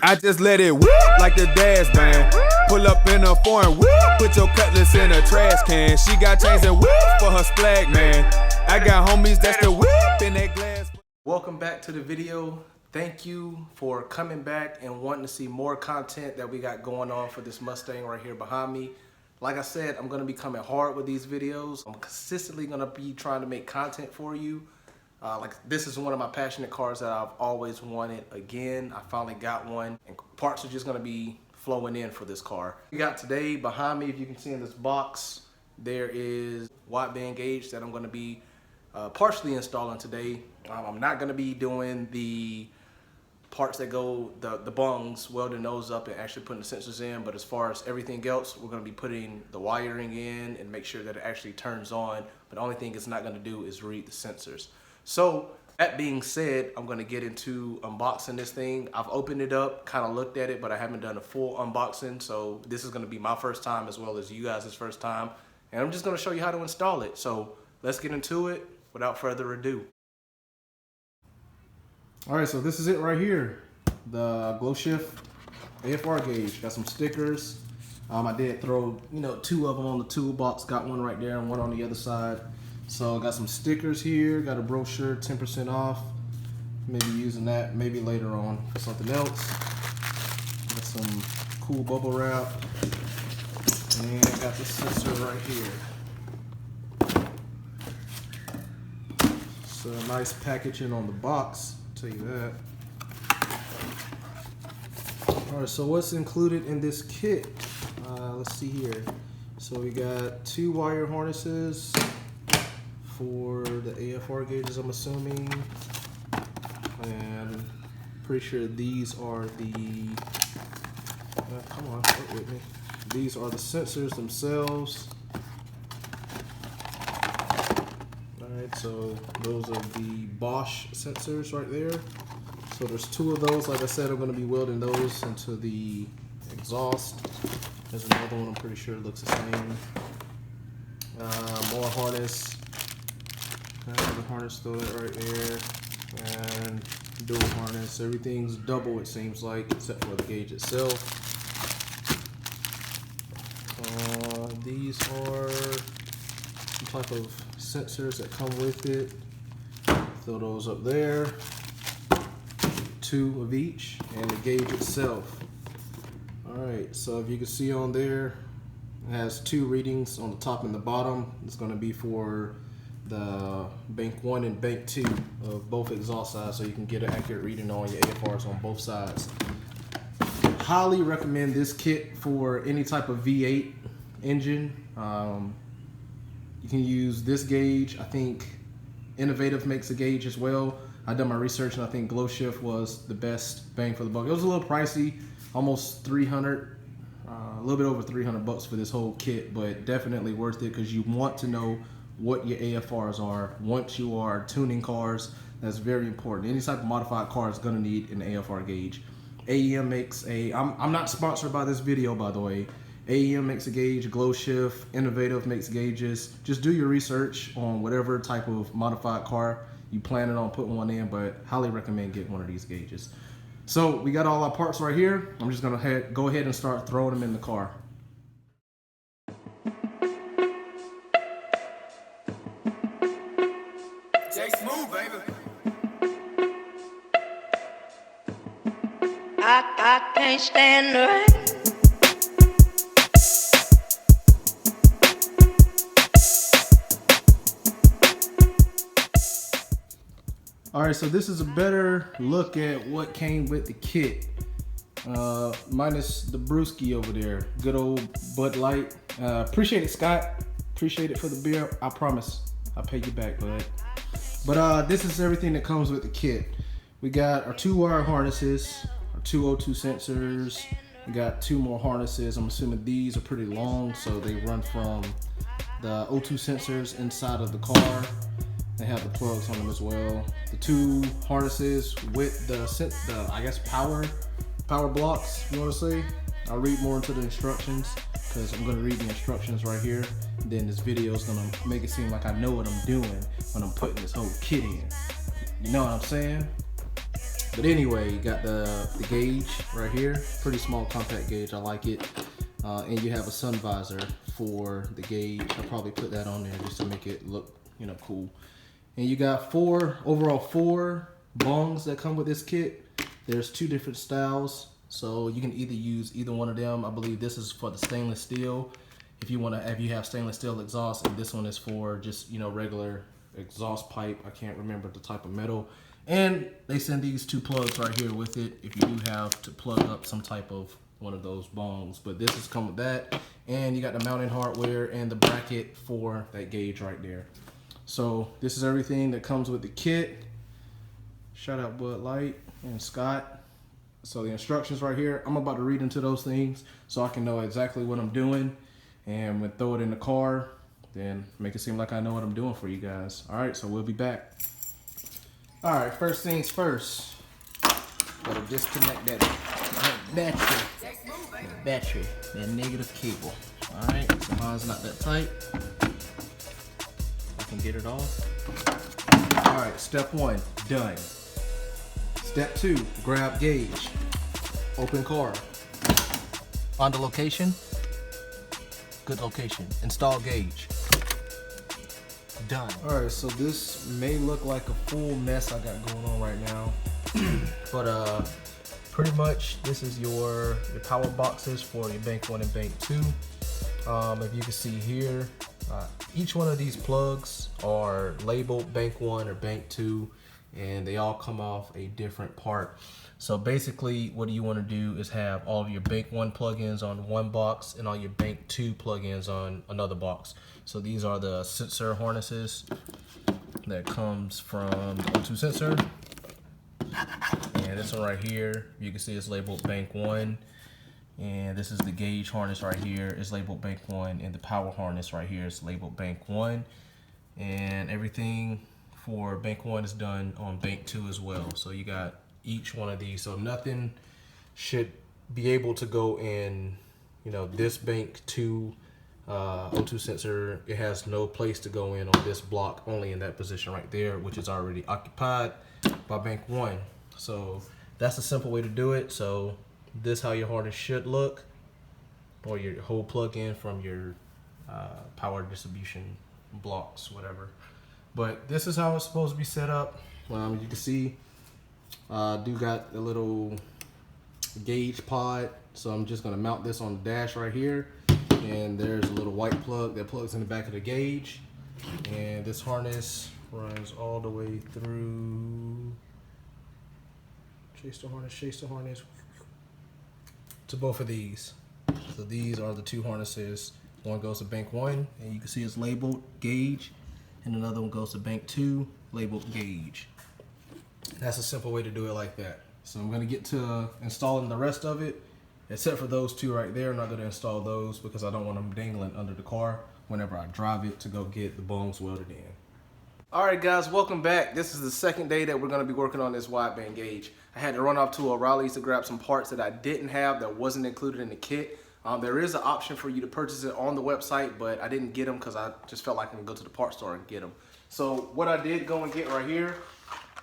I just let it whip like the dash band. Pull up in a foreign whip, put your cutlass in a trash can. She got chains and whip for her splag man. I got homies that's the whip in that glass. Welcome back to the video. Thank you for coming back and wanting to see more content that we got going on for this Mustang right here behind me. Like I said, I'm gonna be coming hard with these videos. I'm consistently gonna be trying to make content for you. Like this is one of my passionate cars that I've always wanted. Again, I finally got one, and parts are just gonna be flowing in for this car. We got today behind me, if you can see in this box, there is wideband gauge that I'm gonna be partially installing today. I'm not gonna be doing the parts that go, the bungs, welding those up and actually putting the sensors in, but as far as everything else, we're gonna be putting the wiring in and make sure that it actually turns on, but the only thing it's not gonna do is read the sensors. So that being said, I'm gonna get into unboxing this thing. I've opened it up, kind of looked at it, but I haven't done a full unboxing, so this is gonna be my first time as well as you guys' first time, and I'm just gonna show you how to install it. So let's get into it without further ado. All right, so this is it right here. The Glowshift AFR gauge. Got some stickers. I did throw, two of them on the toolbox. Got one right there and one on the other side. So got some stickers here. Got a brochure, 10% off. Maybe using that maybe later on for something else. Got some cool bubble wrap. And got the sensor right here. So nice packaging on the box. Tell you that. All right, so what's included in this kit? Let's see here. So we got 2 wire harnesses for the AFR gauges, I'm assuming, and pretty sure these are the. Come on, work with me. These are the sensors themselves. Alright, so those are the Bosch sensors right there. So there's 2 of those. Like I said, I'm going to be welding those into the exhaust. There's another one I'm pretty sure looks the same. More harness. The harness, throw that right there. And dual harness. Everything's double, it seems like, except for the gauge itself. These are some type of sensors that come with it. Throw those up there. 2 of each, and the gauge itself. Alright, so if you can see on there, it has 2 readings on the top and the bottom. It's going to be for the bank 1 and bank 2 of both exhaust sides, so you can get an accurate reading on your AFRs on both sides. Highly recommend this kit for any type of V8 engine. You can use this gauge. I think Innovative makes a gauge as well. I done my research and I think Glowshift was the best bang for the buck. It was a little pricey, almost 300, a little bit over 300 bucks for this whole kit, but definitely worth it because you want to know what your AFRs are once you are tuning cars. That's very important. Any type of modified car is gonna need an AFR gauge. AEM makes a, I'm not sponsored by this video, by the way. AEM makes a gauge, Glowshift, Innovative makes gauges. Just do your research on whatever type of modified car you planning on putting one in, but highly recommend getting one of these gauges. So we got all our parts right here. I'm just gonna go ahead and start throwing them in the car. Smooth, baby. I can't stand the rain. Alright, so this is a better look at what came with the kit. Minus the brewski over there. Good old Bud Light. Appreciate it, Scott. Appreciate it for the beer. I promise I'll pay you back, bud. But this is everything that comes with the kit. We got our 2 wire harnesses, our 2 O2 sensors. We got 2 more harnesses. I'm assuming these are pretty long, so they run from the O2 sensors inside of the car. They have the plugs on them as well. The 2 harnesses with the I guess power blocks, you want to say. I'll read more into the instructions because I'm going to read the instructions right here. And then this video is going to make it seem like I know what I'm doing when I'm putting this whole kit in. You know what I'm saying? But anyway, you got the gauge right here. Pretty small compact gauge, I like it. And you have a sun visor for the gauge. I'll probably put that on there just to make it look, you know, cool. And you got overall four bungs that come with this kit. There's two different styles, so you can either use either one of them. I believe this is for the stainless steel. If you have stainless steel exhaust, and this one is for just, you know, regular exhaust pipe. I can't remember the type of metal. And they send these two plugs right here with it if you do have to plug up some type of one of those bongs. But this is come with that, and you got the mounting hardware and the bracket for that gauge right there. So this is everything that comes with the kit. Shout out Bud Light and Scott. So the instructions right here, I'm about to read into those things so I can know exactly what I'm doing, and when throw it in the car, then make it seem like I know what I'm doing for you guys. All right, so we'll be back. All right, first things first. Gotta disconnect that battery, that negative cable. All right, so mine's not that tight. I can get it off. All right, step one, done. Step two, grab gauge, open car. On the location, good location, install gauge. Done. All right, so this may look like a full mess I got going on right now, but pretty much this is your power boxes for your bank 1 and bank 2. If you can see here, each one of these plugs are labeled bank 1 or bank 2, and they all come off a different part. So basically what you want to do is have all of your bank 1 plugins on one box and all your bank 2 plugins on another box. So these are the sensor harnesses that comes from the O2 sensor. And this one right here, you can see it's labeled bank 1. And this is the gauge harness right here, is labeled bank 1. And the power harness right here is labeled bank 1. And everything for bank 1 is done on bank 2 as well. So you got each one of these. So nothing should be able to go in, you know, this bank 2 O2 sensor. It has no place to go in on this block, only in that position right there, which is already occupied by bank 1. So that's a simple way to do it. So this is how your harness should look, or your whole plug-in from your power distribution blocks, whatever. But this is how it's supposed to be set up. You can see do got a little gauge pod, so I'm just gonna mount this on the dash right here, and there's a little white plug that plugs in the back of the gauge, and this harness runs all the way through. Chase the harness to both of these. So these are the two harnesses. One goes to bank 1, and you can see it's labeled gauge, and another one goes to bank 2, labeled gauge. That's a simple way to do it like that. So I'm gonna get to installing the rest of it, except for those two right there. I'm not gonna install those because I don't want them dangling under the car whenever I drive it to go get the bungs welded in. All right, guys, welcome back. This is the second day that we're gonna be working on this wideband gauge. I had to run off to O'Reilly's to grab some parts that I didn't have, that wasn't included in the kit. There is an option for you to purchase it on the website, but I didn't get them because I just felt like I could go to the parts store and get them. So what I did go and get right here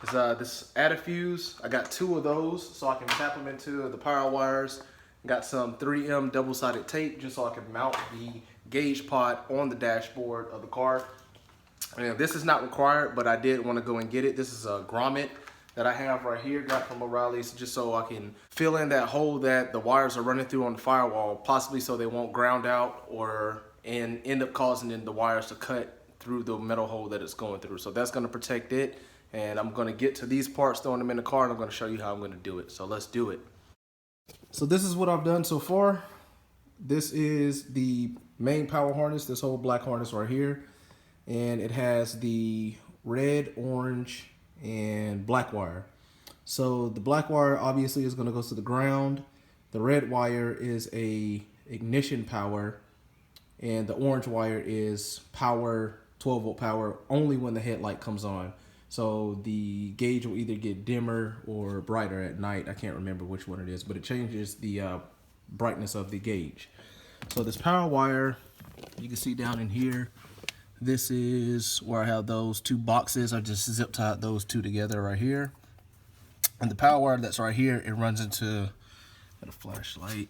is this add a fuse. I got 2 of those so I can tap them into the power wires. Got some 3M double-sided tape just so I can mount the gauge pod on the dashboard of the car. And this is not required, but I did want to go and get it. This is a grommet that I have right here, got from O'Reilly's, just so I can fill in that hole that the wires are running through on the firewall, possibly so they won't ground out and end up causing the wires to cut through the metal hole that it's going through. So that's going to protect it. And I'm going to get to these parts, throwing them in the car, and I'm going to show you how I'm going to do it. So let's do it. So this is what I've done so far. This is the main power harness, this whole black harness right here. And it has the red, orange, and black wire. So the black wire obviously is going to go to the ground. The red wire is a ignition power, and the orange wire is power, 12-volt power, only when the headlight comes on. So the gauge will either get dimmer or brighter at night. I can't remember which one it is, but it changes the brightness of the gauge. So this power wire, you can see down in here, this is where I have those 2 boxes. I just zip tied those 2 together right here. And the power wire that's right here, it runs into, got a flashlight.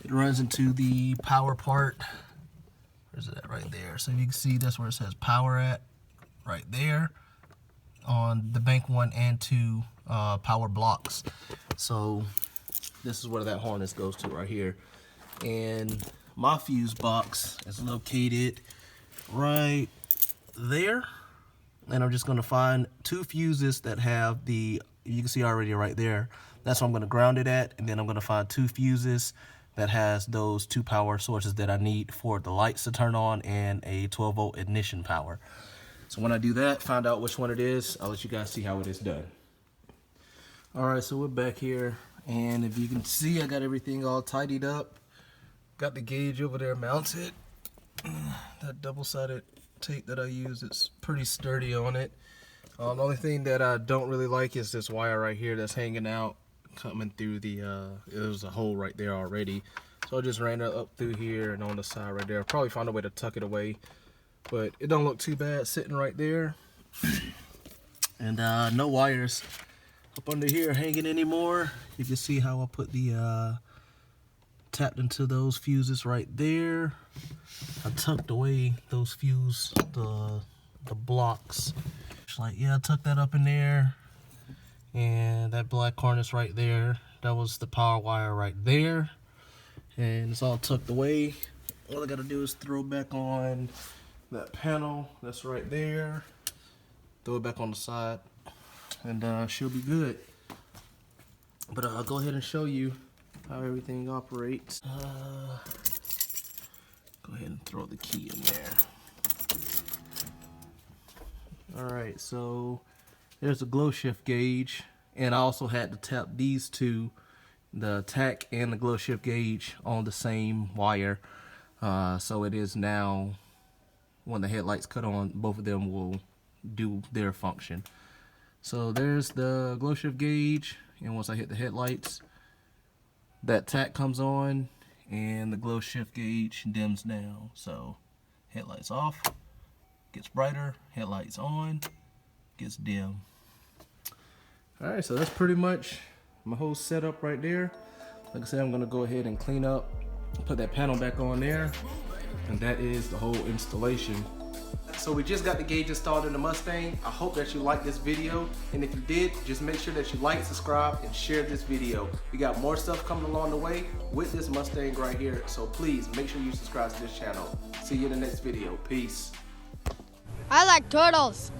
It runs into the power part. Where's it at? Right there. So you can see that's where it says power at, right there, on the bank 1 and 2 power blocks. So this is where that harness goes to right here. And my fuse box is located right there. And I'm just gonna find 2 fuses that have the, you can see already right there. That's what I'm gonna ground it at. And then I'm gonna find 2 fuses that has those 2 power sources that I need for the lights to turn on and a 12-volt ignition power. So when I do that, find out which one it is, I'll let you guys see how it is done. All right, so we're back here. And if you can see, I got everything all tidied up. Got the gauge over there mounted. That double-sided tape that I use, it's pretty sturdy on it. The only thing that I don't really like is this wire right here that's hanging out, coming through the, there's a hole right there already. So I just ran it up through here and on the side right there. I'll probably find a way to tuck it away, but it don't look too bad sitting right there. And no wires up under here hanging anymore. You can see how I put the tapped into those fuses right there. I tucked away those the blocks. Just like, yeah, I tucked that up in there. And that black harness right there, that was the power wire right there. And it's all tucked away. All I gotta do is throw back on that panel that's right there. Throw it back on the side, and she'll be good. But I'll go ahead and show you how everything operates. Go ahead and throw the key in there. Alright, so there's a Glowshift gauge, and I also had to tap these 2, the tack and the Glowshift gauge, on the same wire. So it is now, when the headlights cut on, both of them will do their function. So there's the Glowshift gauge, and once I hit the headlights, that tack comes on and the Glowshift gauge dims down. So headlights off, gets brighter, headlights on, gets dim. Alright, so that's pretty much my whole setup right there. Like I said, I'm gonna go ahead and clean up, put that panel back on there, and that is the whole installation. So we just got the gauge installed in the Mustang. I hope that you liked this video, and if you did, just make sure that you like, subscribe, and share this video. We got more stuff coming along the way with this Mustang right here, so please make sure you subscribe to this channel. See you in the next video. Peace. I like turtles.